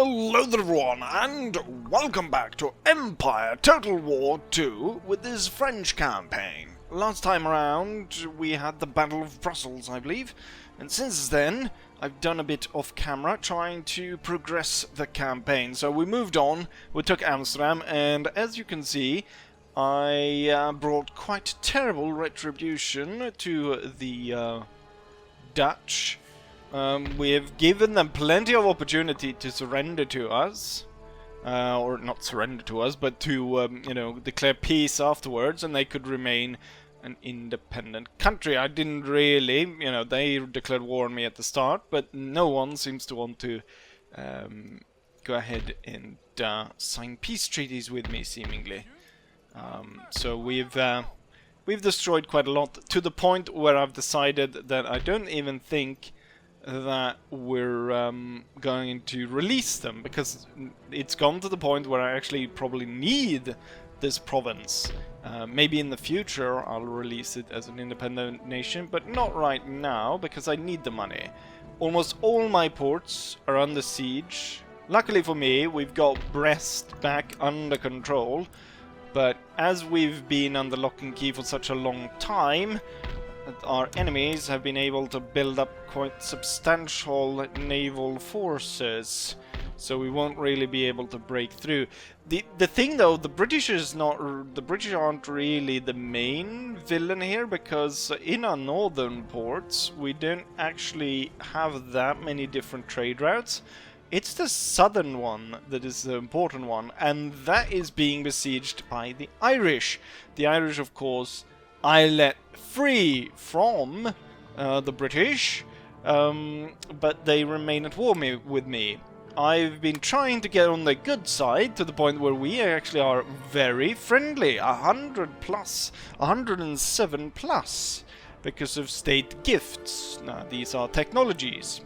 Hello there everyone, and welcome back to Empire Total War 2 with this French campaign. Last time around we had the Battle of Brussels, I believe, and since then I've done a bit off camera trying to progress the campaign. So we moved on, we took Amsterdam, and as you can see I brought quite terrible retribution to the Dutch. We have given them plenty of opportunity to surrender to us, or not surrender to us, but to, you know, declare peace afterwards, and they could remain an independent country. I didn't really, you know, they declared war on me at the start, but no one seems to want to go ahead and sign peace treaties with me, seemingly. So we've destroyed quite a lot, to the point where I've decided that I don't even think that we're going to release them, because it's gone to the point where I actually probably need this province. Maybe in the future I'll release it as an independent nation, but not right now, because I need the money. Almost all my ports are under siege. Luckily for me, we've got Brest back under control, but as we've been under lock and key for such a long time, our enemies have been able to build up quite substantial naval forces, so we won't really be able to break through. The thing though, the British aren't really the main villain here, because in our northern ports we don't actually have that many different trade routes. It's the southern one that is the important one, and that is being besieged by the Irish. The Irish, of course, I let free from the British, but they remain at war with me. I've been trying to get on the good side, to the point where we actually are very friendly, 100 plus, 107 plus, because of state gifts. Now, these are technologies.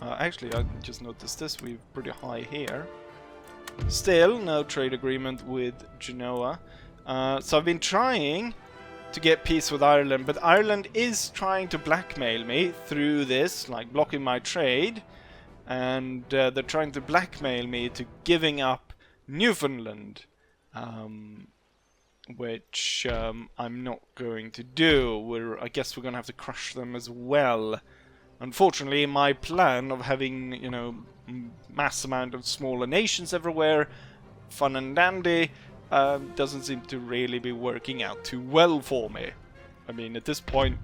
Actually, I just noticed this, we're pretty high here. Still, no trade agreement with Genoa. So I've been trying to get peace with Ireland, but Ireland is trying to blackmail me through this, like blocking my trade, and they're trying to blackmail me to giving up Newfoundland, which I'm not going to do. I guess we're going to have to crush them as well. Unfortunately, my plan of having, you know, mass amount of smaller nations everywhere, fun and dandy, doesn't seem to really be working out too well for me. I mean, at this point,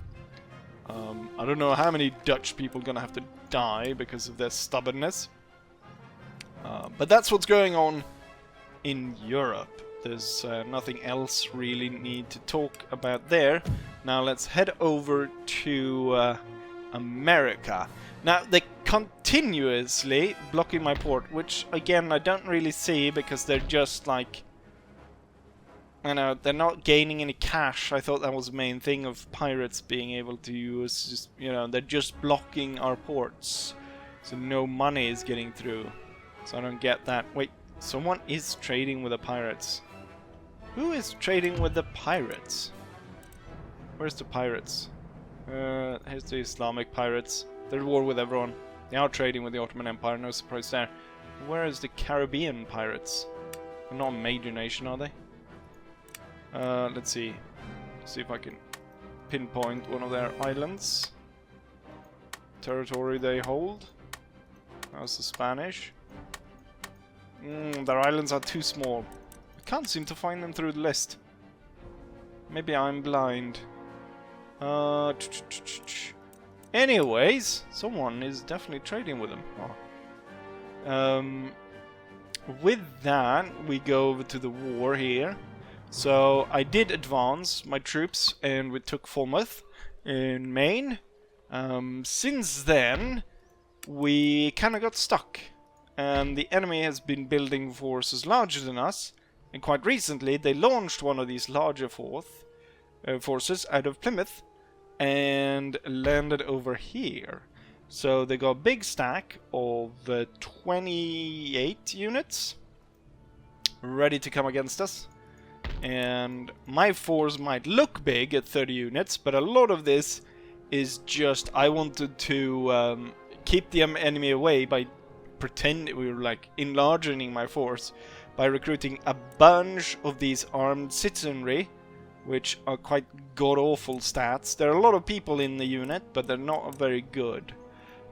I don't know how many Dutch people are gonna have to die because of their stubbornness. But that's what's going on in Europe. There's nothing else really need to talk about there. Now let's head over to America. Now, they're continuously blocking my port, which, again, I don't really see, because they're just like, you know, they're not gaining any cash. I thought that was the main thing of pirates being able to use, just, you know, they're just blocking our ports, so no money is getting through. So I don't get that. Wait, someone is trading with the pirates. Who is trading with the pirates? Where's the pirates? Here's the Islamic pirates. They're at war with everyone. They are trading with the Ottoman Empire, no surprise there. Where is the Caribbean pirates? They're not a major nation, are they? Let's see. See if I can pinpoint one of their islands. Territory they hold. How's the Spanish? Their islands are too small. I can't seem to find them through the list. Maybe I'm blind. Anyways, someone is definitely trading with them. Oh. With that, we go over to the war here. So I did advance my troops, and we took Falmouth in Maine. Since then, we kind of got stuck, and the enemy has been building forces larger than us. And quite recently, they launched one of these larger forces out of Plymouth and landed over here. So they got a big stack of 28 units ready to come against us. And my force might look big at 30 units, but a lot of this is just I wanted to keep the enemy away by pretending, we were like enlarging my force by recruiting a bunch of these armed citizenry, which are quite god-awful stats. There are a lot of people in the unit, but they're not very good.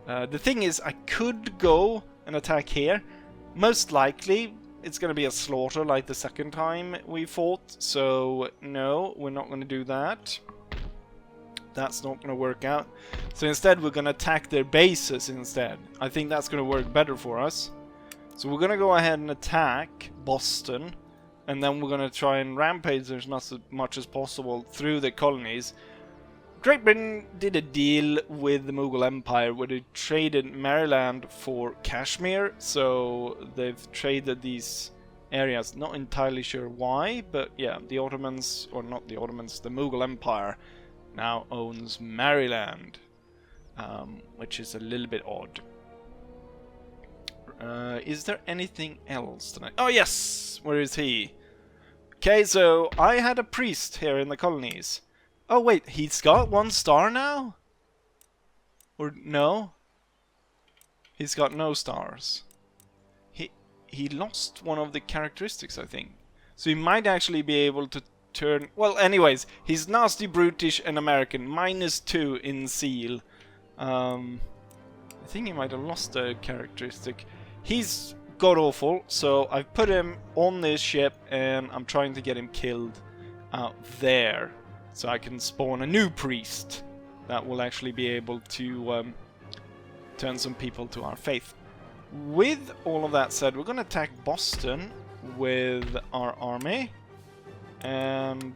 The thing is, I could go and attack here. Most likely, it's going to be a slaughter like the second time we fought, so no, we're not going to do that. That's not going to work out. So instead, we're going to attack their bases instead. I think that's going to work better for us. So we're going to go ahead and attack Boston, and then we're going to try and rampage as much as possible through the colonies. Great Britain did a deal with the Mughal Empire where they traded Maryland for Kashmir, so they've traded these areas. Not entirely sure why, but yeah, the Ottomans, or not the Ottomans, the Mughal Empire now owns Maryland, which is a little bit odd. Is there anything else tonight? Oh yes! Where is he? Okay, so I had a priest here in the colonies. Oh wait, he's got 1 star now? Or no? He's got no stars. He lost one of the characteristics, I think. So he might actually be able to turn... Well, anyways, he's nasty, brutish, and American. -2 in seal. I think he might have lost a characteristic. He's god-awful, so I've put him on this ship, and I'm trying to get him killed out there. So I can spawn a new priest that will actually be able to turn some people to our faith. With all of that said, we're going to attack Boston with our army. And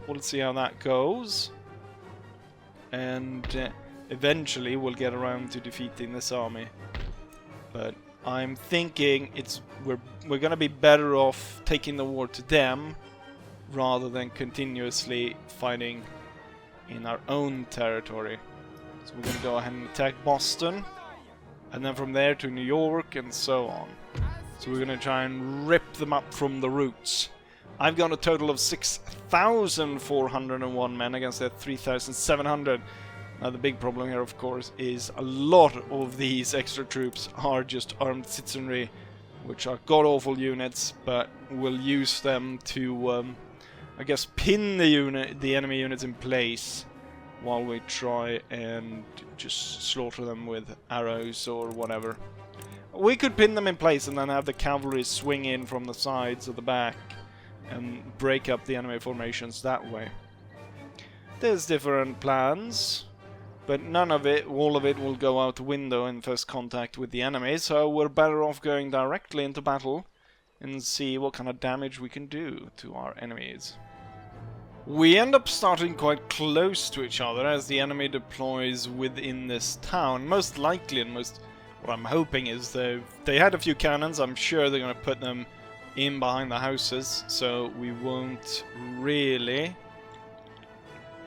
we'll see how that goes. And eventually we'll get around to defeating this army. But I'm thinking we're going to be better off taking the war to them rather than continuously fighting in our own territory. So we're going to go ahead and attack Boston, and then from there to New York and so on. So we're going to try and rip them up from the roots. I've got a total of 6,401 men against their 3,700. Now the big problem here, of course, is a lot of these extra troops are just armed citizenry, which are god-awful units, but we'll use them to I guess pin the enemy units in place while we try and just slaughter them with arrows or whatever. We could pin them in place and then have the cavalry swing in from the sides or the back and break up the enemy formations that way. There's different plans, but none of it, all of it will go out the window in first contact with the enemy, so we're better off going directly into battle and see what kind of damage we can do to our enemies. We end up starting quite close to each other as the enemy deploys within this town. Most likely, and what I'm hoping is they had a few cannons. I'm sure they're going to put them in behind the houses, so we won't really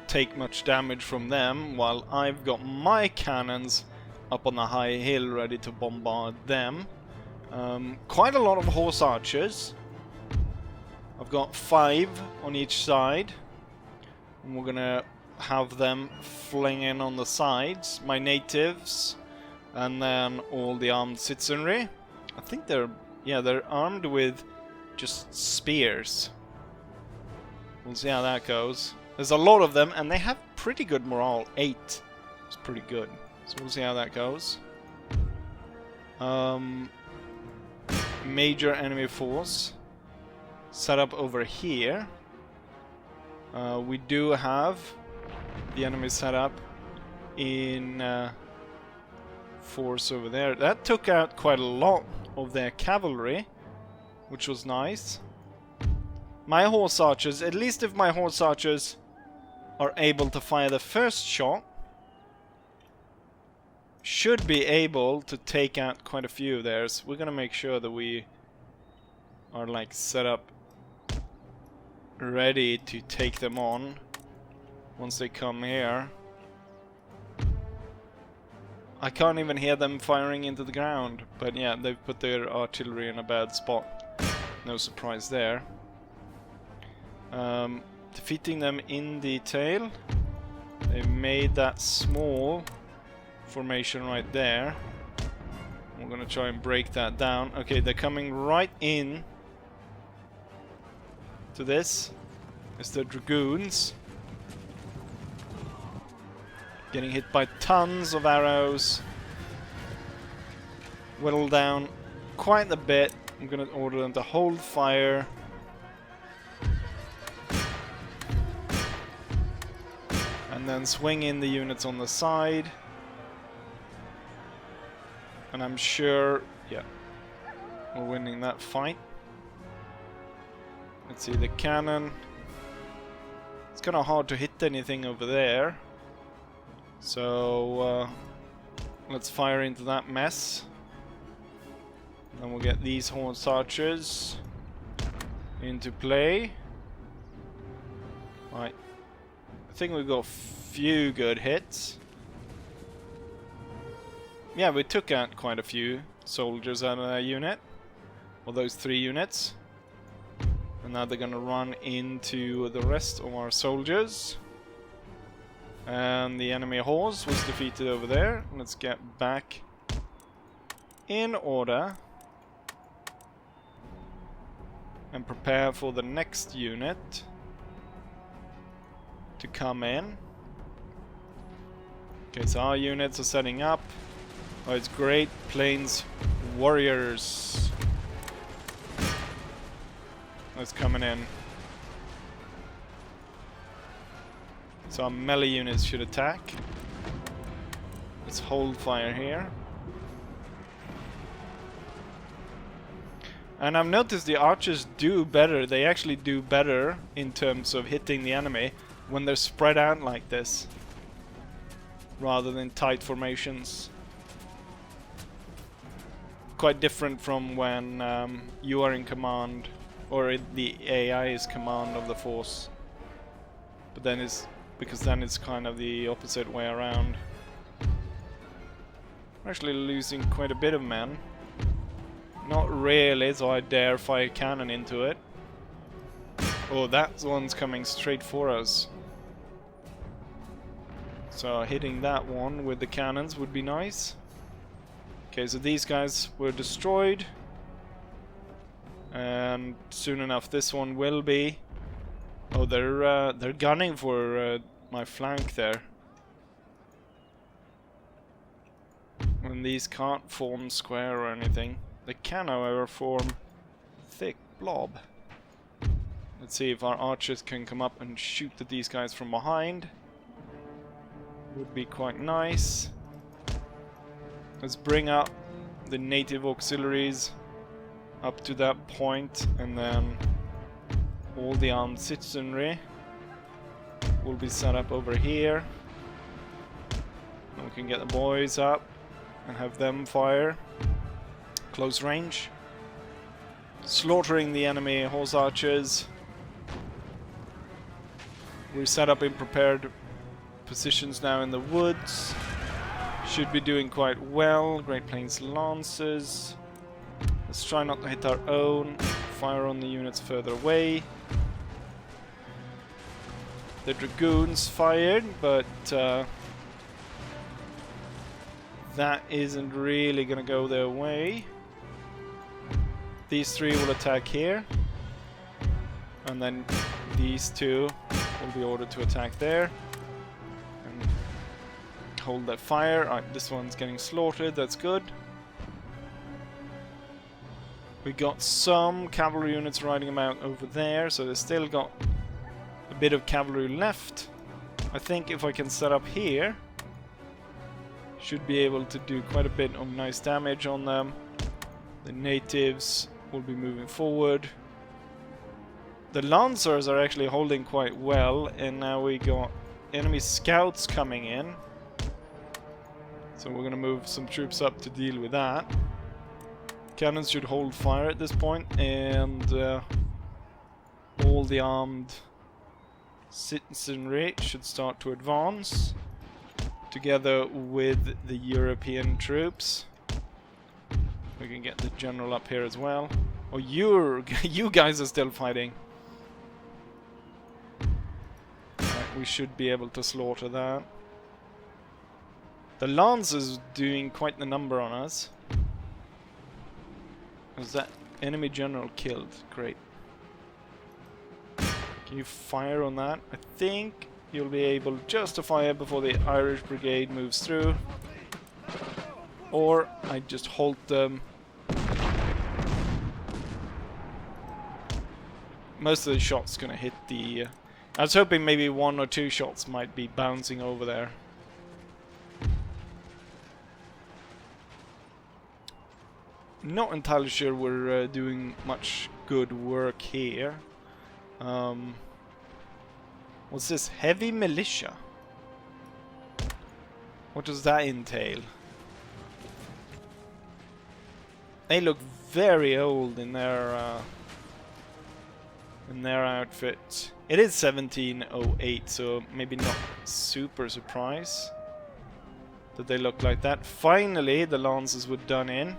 take much damage from them, while I've got my cannons up on the high hill ready to bombard them. Quite a lot of horse archers. I've got 5 on each side, and we're gonna have them fling in on the sides. My natives, and then all the armed citizenry. I think they're armed with just spears. We'll see how that goes. There's a lot of them, and they have pretty good morale. 8. It's pretty good. So we'll see how that goes. Major enemy force set up over here. We do have the enemy set up in force over there. That took out quite a lot of their cavalry, which was nice. My horse archers, at least if my horse archers are able to fire the first shot, should be able to take out quite a few of theirs. We're gonna make sure that we are like set up ready to take them on once they come here. I can't even hear them firing into the ground, but yeah, they've put their artillery in a bad spot. No surprise there. Defeating them in detail. They made that small formation right there. We're gonna try and break that down. Okay, they're coming right in to this. It's the Dragoons. Getting hit by tons of arrows. Whittle down quite a bit. I'm gonna order them to hold fire. And then swing in the units on the side. And I'm sure, yeah, we're winning that fight. Let's see, the cannon. It's kind of hard to hit anything over there. So, let's fire into that mess. Then we'll get these horse archers into play. Right. I think we've got a few good hits. Yeah, we took out quite a few soldiers out of that unit. Or those 3 units. And now they're gonna run into the rest of our soldiers. And the enemy horse was defeated over there. Let's get back in order. And prepare for the next unit to come in. Okay, so our units are setting up. Oh, it's Great Plains Warriors. That's coming in. So our melee units should attack. Let's hold fire here. And I've noticed the archers do better. They actually do better in terms of hitting the enemy when they're spread out like this, rather than tight formations. Quite different from when you are in command, or the AI is command of the force. But then it's because then it's kind of the opposite way around. We're actually losing quite a bit of men. Not really, so I dare fire a cannon into it. Oh, that one's coming straight for us. So hitting that one with the cannons would be nice. Okay, so these guys were destroyed. And soon enough this one will be. Oh, they're gunning for my flank there. And these can't form square or anything. They can, however, form thick blob. Let's see if our archers can come up and shoot at these guys from behind. Would be quite nice. Let's bring up the native auxiliaries up to that point, and then all the armed citizenry will be set up over here. And we can get the boys up and have them fire close range, slaughtering the enemy horse archers. We're set up in prepared positions now in the woods. Should be doing quite well. Great Plains Lancers. Let's try not to hit our own. Fire on the units further away. The Dragoons fired, but that isn't really gonna go their way. These 3 will attack here. And then these 2 will be ordered to attack there. And hold that fire. Alright, this one's getting slaughtered, that's good. We got some cavalry units riding them out over there, so they've still got a bit of cavalry left. I think if I can set up here, should be able to do quite a bit of nice damage on them. The natives will be moving forward. The Lancers are actually holding quite well, and now we got enemy scouts coming in. So we're gonna move some troops up to deal with that. Cannons should hold fire at this point, and all the armed citizenry should start to advance together with the European troops. We can get the general up here as well. Oh, you guys are still fighting. Right, we should be able to slaughter that. The Lancers doing quite the number on us. Was that enemy general killed? Great. Can you fire on that? I think you'll be able just to fire before the Irish brigade moves through. Or I just halt them. Most of the shots gonna hit the... I was hoping maybe 1 or 2 shots might be bouncing over there. Not entirely sure we're doing much good work here. What's this? Heavy militia? What does that entail? They look very old in their outfit. It is 1708, so maybe not super surprised that they look like that. Finally, the lances were done in.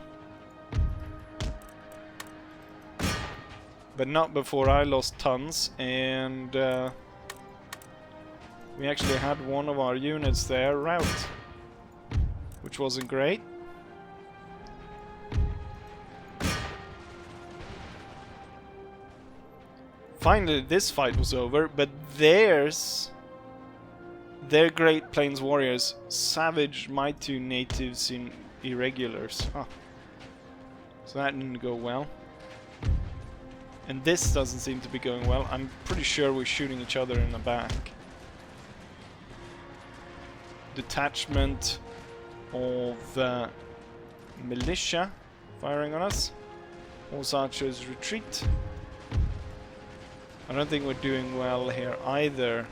But not before I lost tons, and we actually had one of our units there rout, which wasn't great. Finally, this fight was over, but their Great Plains warriors savaged my 2 natives in irregulars. Huh. So that didn't go well. And this doesn't seem to be going well. I'm pretty sure we're shooting each other in the back. Detachment of militia firing on us. Horse archers retreat. I don't think we're doing well here either.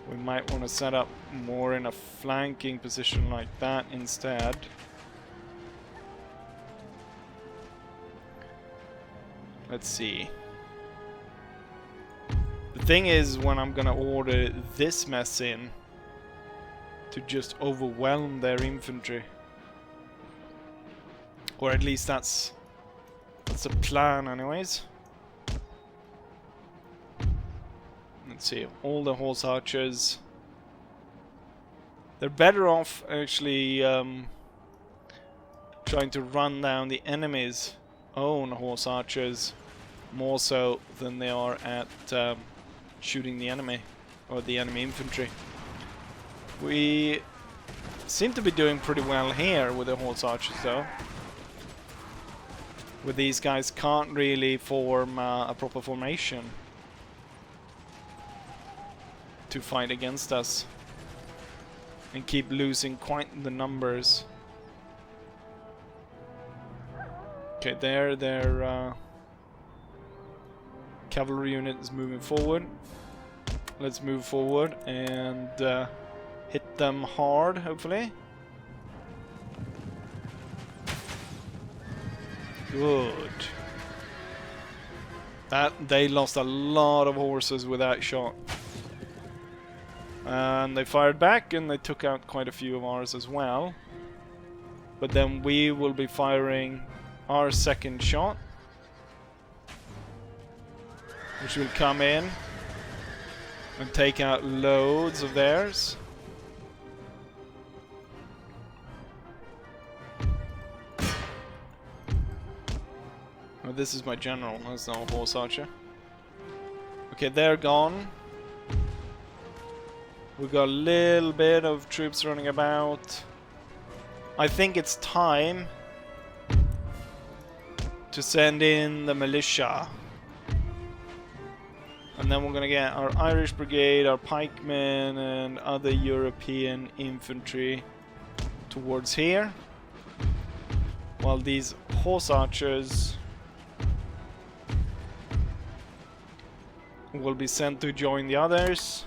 We might want to set up more in a flanking position like that instead. Let's see. The thing is, when I'm gonna order this mess in to just overwhelm their infantry, or at least that's a plan anyways. Let's see, all the horse archers, they're better off actually trying to run down the enemy's own horse archers more so than they are at shooting the enemy or the enemy infantry. We seem to be doing pretty well here with the horse archers though. With these guys can't really form a proper formation to fight against us and keep losing quite the numbers. Okay, their cavalry unit is moving forward. Let's move forward and hit them hard, hopefully. Good. They lost a lot of horses with that shot. And they fired back and they took out quite a few of ours as well. But then we will be firing our second shot, which will come in and take out loads of theirs. Oh, this is my general, that's not a horse archer. Okay, they're gone. We've got a little bit of troops running about. I think it's time to send in the militia. And then we're gonna get our Irish brigade, our pikemen, and other European infantry towards here. While these horse archers will be sent to join the others.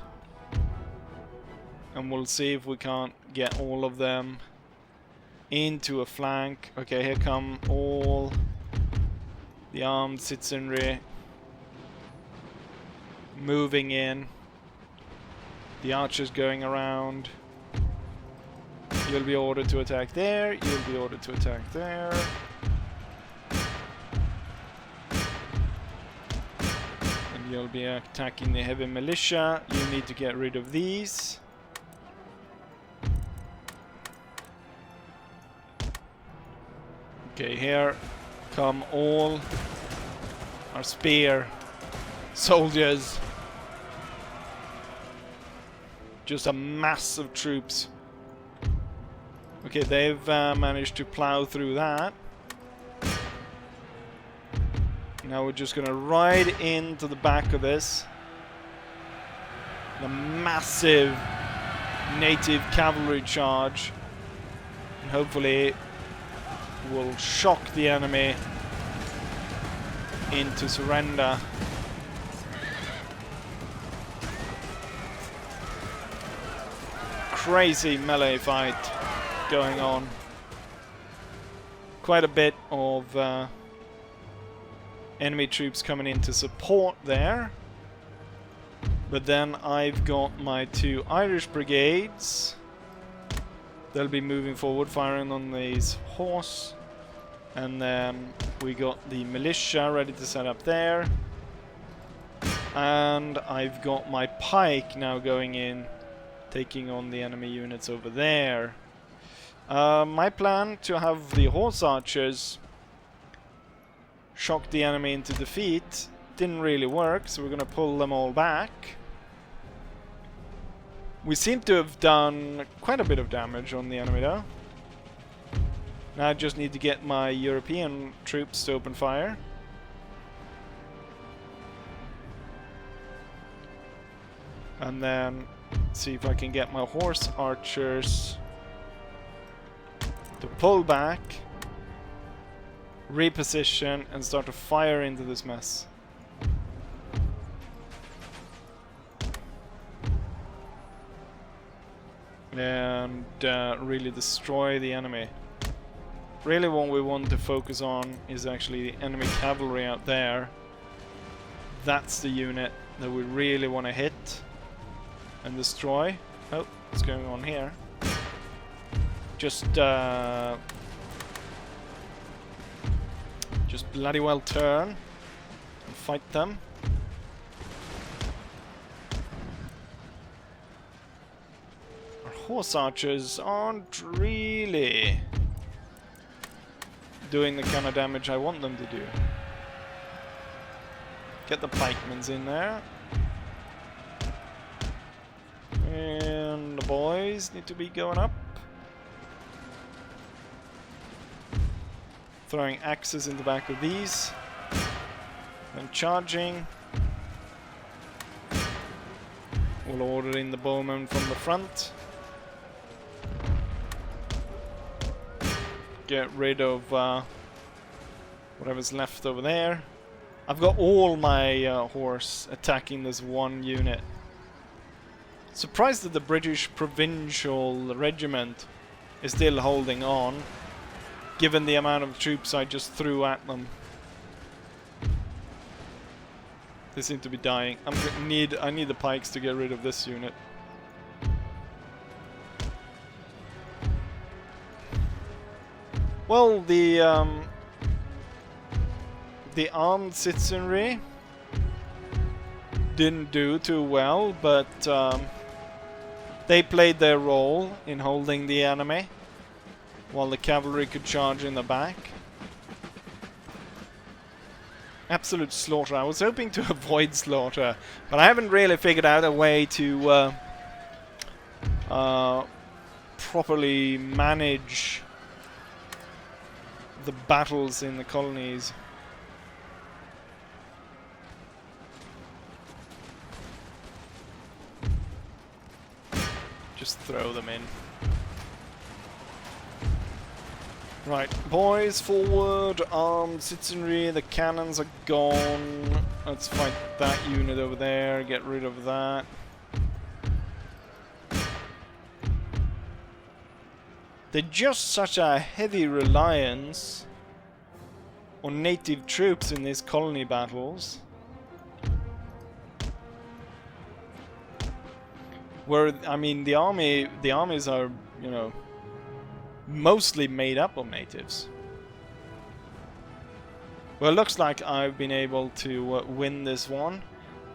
And we'll see if we can't get all of them into a flank. Okay, here come all the armed citizenry moving in. The archers going around. You'll be ordered to attack there. You'll be ordered to attack there. And you'll be attacking the heavy militia. You need to get rid of these. Okay, here come all our spear soldiers. Just a mass of troops. Okay, they've managed to plow through that. Now we're just gonna ride into the back of this. The massive native cavalry charge. And hopefully will shock the enemy into surrender. Crazy melee fight going on. Quite a bit of enemy troops coming in to support there. But then I've got my 2 Irish brigades. They'll be moving forward, firing on these horse. And then we got the militia ready to set up there. And I've got my pike now going in, taking on the enemy units over there. My plan to have the horse archers shock the enemy into defeat didn't really work, so we're gonna pull them all back. We seem to have done quite a bit of damage on the enemy though. Now I just need to get my European troops to open fire. And then see if I can get my horse archers to pull back, reposition, and start to fire into this mess. And really destroy the enemy. Really what we want to focus on is actually the enemy cavalry out there. That's the unit that we really want to hit and destroy. Oh, what's going on here? Just bloody well turn and fight them. Our horse archers aren't really doing the kind of damage I want them to do. Get the pikemans in there. And the boys need to be going up. Throwing axes in the back of these. Then charging. We'll order in the bowmen from the front. Get rid of whatever's left over there. I've got all my horse attacking this one unit. Surprised that the British Provincial Regiment is still holding on, given the amount of troops I just threw at them. They seem to be dying. I need the pikes to get rid of this unit. Well, the armed citizenry didn't do too well, but they played their role in holding the enemy, while the cavalry could charge in the back. Absolute slaughter. I was hoping to avoid slaughter, but I haven't really figured out a way to properly manage the battles in the colonies. Just throw them in. Right, boys, forward, armed citizenry, the cannons are gone. Let's fight that unit over there, get rid of that. They're just such a heavy reliance on native troops in these colony battles. Where, I mean, the armies are, you know, mostly made up of natives. Well, it looks like I've been able to win this one.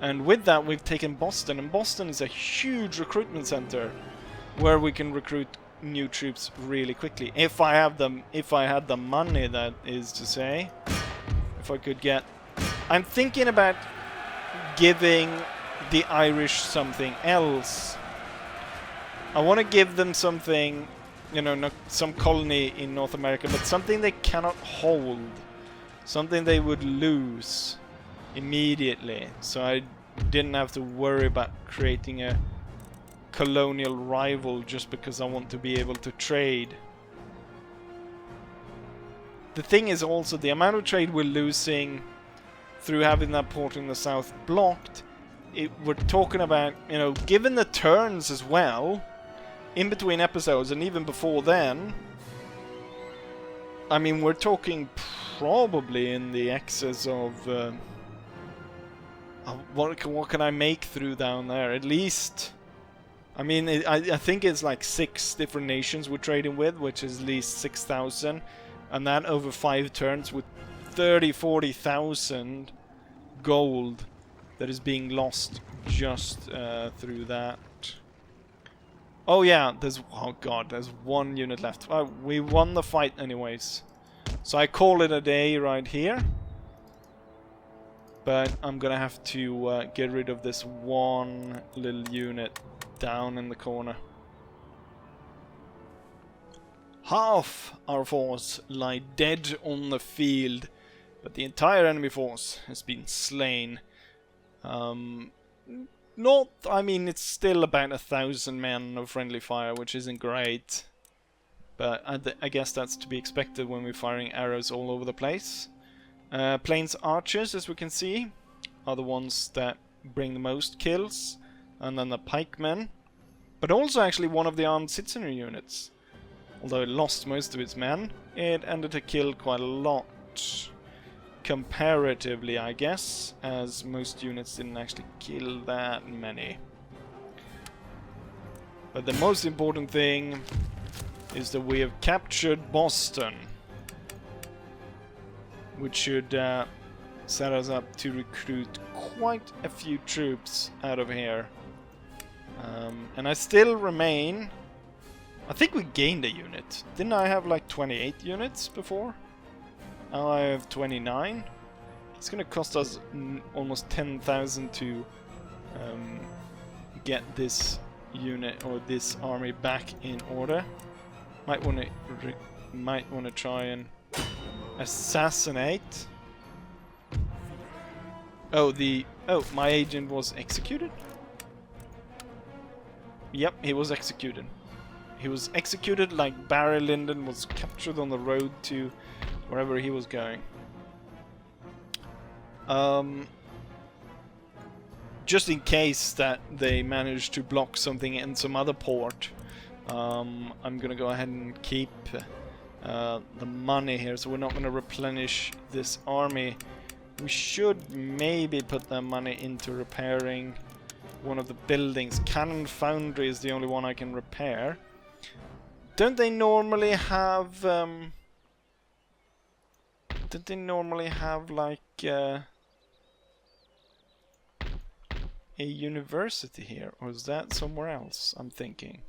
And with that, we've taken Boston. And Boston is a huge recruitment center where we can recruit new troops really quickly. If I have them, if I had the money, that is to say. If I could get... I'm thinking about giving the Irish something else. I want to give them something, you know, not some colony in North America, but something they cannot hold. Something they would lose immediately. So I didn't have to worry about creating a colonial rival just because I want to be able to trade. The thing is also the amount of trade we're losing through having that port in the south blocked. We're talking about, you know, given the turns as well, in between episodes and even before then, I mean, we're talking probably in the excess of what can I make through down there? At least, I mean, I think it's like 6 different nations we're trading with, which is at least 6,000, and that over 5 turns with 40,000 gold that is being lost just through that. Oh yeah, oh god, there's 1 unit left. We won the fight anyways. So I call it a day right here. But I'm gonna have to get rid of this 1 little unit down in the corner. Half our force lie dead on the field, but the entire enemy force has been slain. I mean, it's still about 1,000 men of friendly fire, which isn't great. But I guess that's to be expected when we're firing arrows all over the place. Plains archers, as we can see, are the ones that bring the most kills. And then the pikemen. But also actually one of the armed citizenry units. Although it lost most of its men, it ended to kill quite a lot. Comparatively, I guess, as most units didn't actually kill that many. But the most important thing is that we have captured Boston, which should set us up to recruit quite a few troops out of here. And I still remain... I think we gained a unit. Didn't I have like 28 units before? Now I have 29. It's gonna cost us almost 10,000 to get this unit or this army back in order. Might want to try and assassinate. Oh, my agent was executed? Yep, he was executed. He was executed like Barry Lyndon was captured on the road to wherever he was going. Just in case that they manage to block something in some other port, I'm gonna go ahead and keep the money here, so we're not gonna replenish this army. We should maybe put that money into repairing one of the buildings. Cannon Foundry is the only one I can repair. Don't they normally have like a university here, or is that somewhere else? I'm thinking.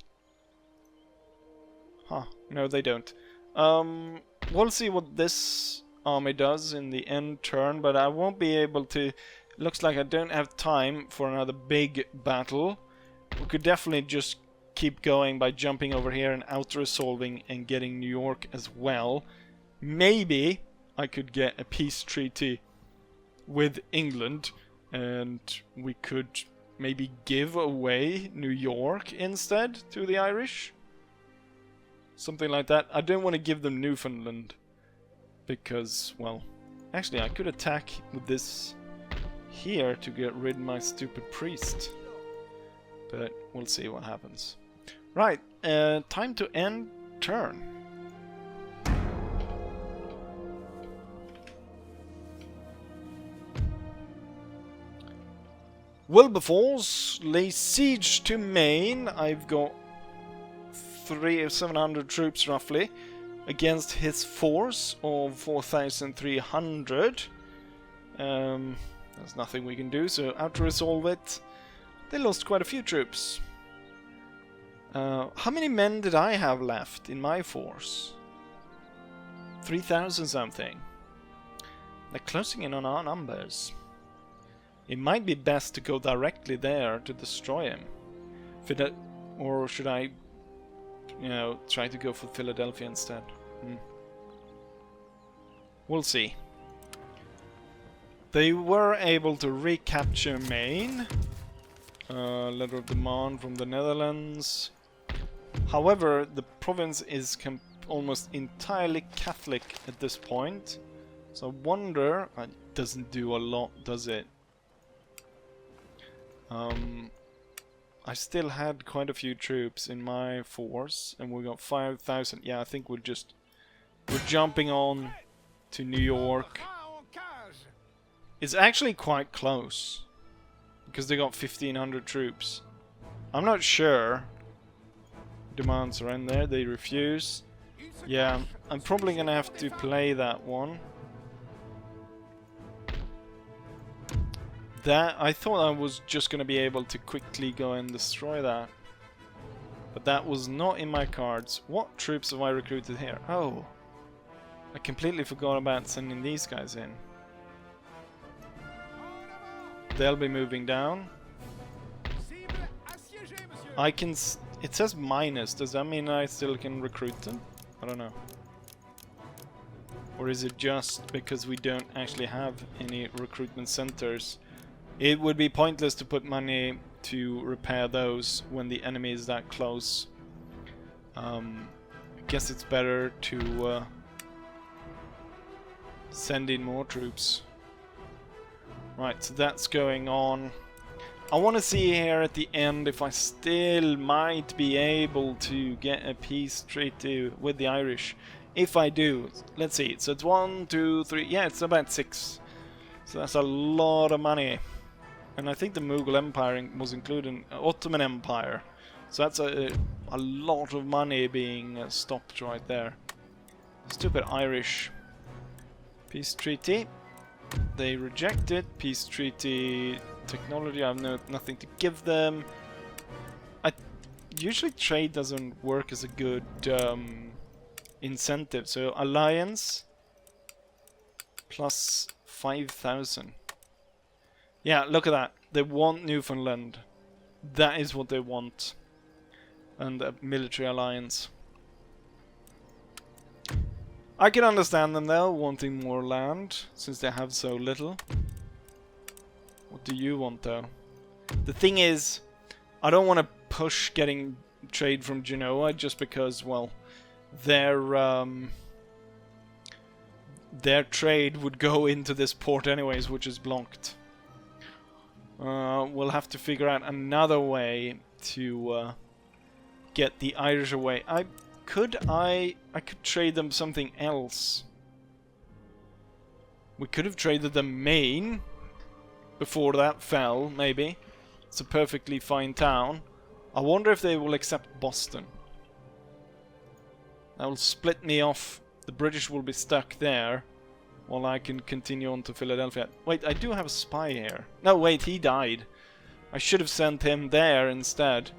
Huh, no they don't. We'll see what this army does in the end turn, but I won't be able to... Looks like I don't have time for another big battle. We could definitely just keep going by jumping over here and out-resolving and getting New York as well. Maybe I could get a peace treaty with England and we could maybe give away New York instead to the Irish. Something like that. I don't want to give them Newfoundland because, well, actually I could attack with this here to get rid of my stupid priest. But we'll see what happens. Right, time to end turn. Wilberforce lays siege to Maine. I've got 700 troops roughly against his force of 4,300. There's nothing we can do, so out to resolve it. They lost quite a few troops. How many men did I have left in my force? 3,000 something. They're closing in on our numbers. It might be best to go directly there to destroy him. Or should I, you know, try to go for Philadelphia instead? We'll see. They were able to recapture Maine. Letter of demand from the Netherlands. However, the province is almost entirely Catholic at this point. So I wonder... It doesn't do a lot, does it? I still had quite a few troops in my force, and we got 5,000. Yeah, I think we're jumping on to New York. It's actually quite close, because they got 1,500 troops. I'm not sure. Demands are in there, they refuse. Yeah, I'm probably gonna have to play that one. I thought I was just gonna be able to quickly go and destroy that. But that was not in my cards. What troops have I recruited here? Oh, I completely forgot about sending these guys in. They'll be moving down. I can... It says minus. Does that mean I still can recruit them? I don't know. Or is it just because we don't actually have any recruitment centers? It would be pointless to put money to repair those when the enemy is that close. I guess it's better to send in more troops. Right, so that's going on. I want to see here at the end if I still might be able to get a peace treaty with the Irish. If I do, let's see. So it's 1, 2, 3. Yeah, it's about 6. So that's a lot of money. And I think the Mughal Empire was included, Ottoman Empire. So that's a lot of money being stopped right there. Stupid Irish. Peace treaty. They reject it. Peace treaty technology. I have nothing to give them. Usually trade doesn't work as a good incentive. So alliance plus 5,000. Yeah, look at that. They want Newfoundland. That is what they want. And a military alliance. I can understand them though, wanting more land, since they have so little. What do you want though? The thing is, I don't want to push getting trade from Genoa just because, well, their trade would go into this port anyways, which is blocked. We'll have to figure out another way to get the Irish away. I could trade them something else. We could have traded them Maine before that fell, maybe. It's a perfectly fine town. I wonder if they will accept Boston. That will split me off. The British will be stuck there, while I can continue on to Philadelphia. Wait, I do have a spy here. No, wait, he died. I should have sent him there instead.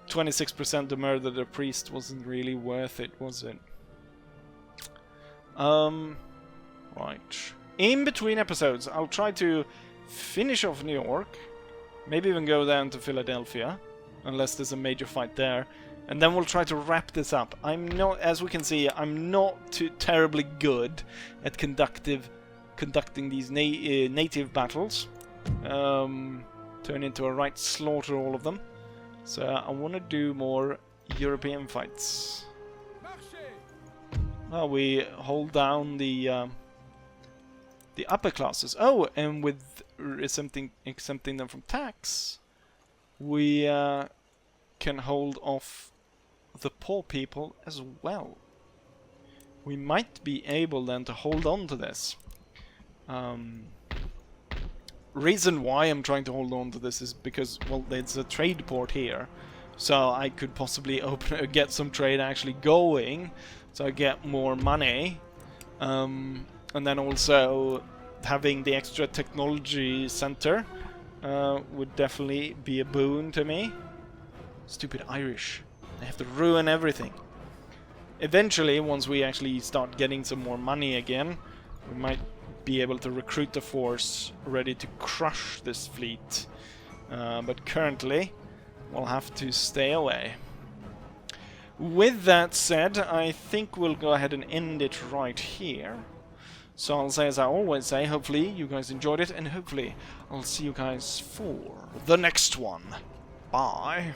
26% to murder the priest wasn't really worth it, was it? Right. In between episodes, I'll try to finish off New York. Maybe even go down to Philadelphia. Unless there's a major fight there. And then we'll try to wrap this up. I'm not, as we can see, I'm not too terribly good at conducting these native battles. Turn into a right slaughter all of them. So I want to do more European fights. Oh, we hold down the upper classes. Oh, and with exempting them from tax, we can hold off the poor people as well. We might be able then to hold on to this. Reason why I'm trying to hold on to this is because, well, there's a trade port here, so I could possibly get some trade actually going, so I get more money, and then also having the extra technology center would definitely be a boon to me. Stupid Irish. They have to ruin everything. Eventually, once we actually start getting some more money again, we might be able to recruit the force ready to crush this fleet. But currently, we'll have to stay away. With that said, I think we'll go ahead and end it right here. So I'll say as I always say, hopefully you guys enjoyed it, and hopefully I'll see you guys for the next one. Bye.